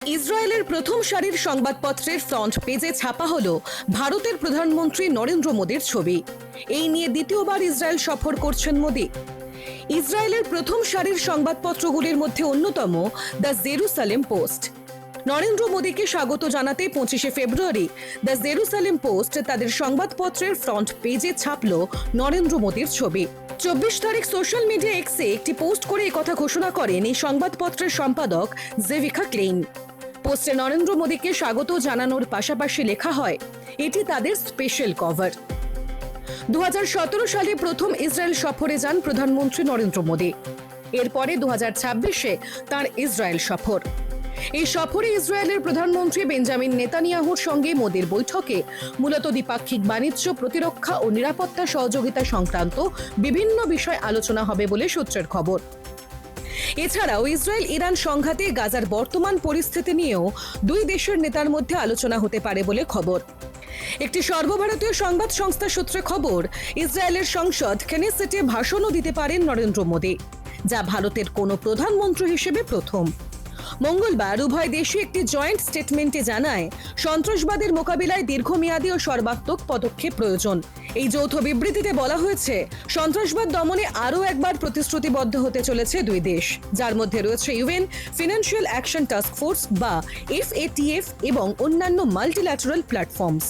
ইসরায়েলের প্রথম সারির সংবাদপত্রের ফ্রন্ট পেজে ছাপা হলো ভারতের প্রধানমন্ত্রী নরেন্দ্র মোদীর ছবি। এই নিয়ে দ্বিতীয়বার ইসরায়েল সফর করছেন মোদী। ইসরায়েলের প্রথম সারির সংবাদপত্রগুলির মধ্যে অন্যতম দ্য জেরুসালেম পোস্ট। নরেন্দ্র মোদীকে স্বাগত জানাতে 25শে ফেব্রুয়ারি দ্য জেরুসালেম পোস্ট তাদের সংবাদপত্রের ফ্রন্ট পেজে ছাপল নরেন্দ্র মোদীর ছবি। 24 তারিখ সোশ্যাল মিডিয়া এক্সে একটি পোস্ট করে একথা ঘোষণা করেন এই সংবাদপত্রের সম্পাদক জেভিকা ক্লেইন। পোস্টে নরেন্দ্র মোদীকে স্বাগত জানানোর পাশাপাশি লেখা হয়, এটি তাদের স্পেশাল কভার। 2017 সালে প্রথম ইসরায়েল সফরে যান প্রধানমন্ত্রী নরেন্দ্র মোদী। এরপরে 2026-এ তাঁর ইসরায়েল সফর। এই সফরে ইসরায়েলের প্রধানমন্ত্রী বেঞ্জামিন নেতানিয়াহুর সঙ্গে মোদীর বৈঠকে মূলত দ্বিপাক্ষিক বাণিজ্য, প্রতিরক্ষা ও নিরাপত্তা সহযোগিতা সংক্রান্ত বিভিন্ন বিষয় আলোচনা হবে বলে সূত্রের খবর। এছাড়াও ইসরায়েল ইরান সংঘাতে গাজার বর্তমান পরিস্থিতি নিয়েও দুই দেশের নেতার মধ্যে আলোচনা হতে পারে বলে খবর। একটি সর্বভারতীয় সংবাদ সংস্থা সূত্রে খবর, ইসরায়েলের সংসদ কেনেসেটে ভাষণও দিতে পারেন নরেন্দ্র মোদী, যা ভারতের কোনো প্রধানমন্ত্রী হিসেবে প্রথম। মঙ্গলবার উভয় দেশই একটি জয়েন্ট স্টেটমেন্টে জানায়, সন্ত্রাসবাদের মোকাবিলায় দীর্ঘমেয়াদী ও সর্বাত্মক পদক্ষেপ প্রয়োজন। এই যৌথ বিবৃতিতে বলা হয়েছে, সন্ত্রাসবাদ দমনে আরও একবার প্রতিশ্রুতিবদ্ধ হতে চলেছে দুই দেশ, যার মধ্যে রয়েছে UN financial action task force বা FATF এবং অন্যান্য মাল্টিল্যাটারাল প্ল্যাটফর্মস।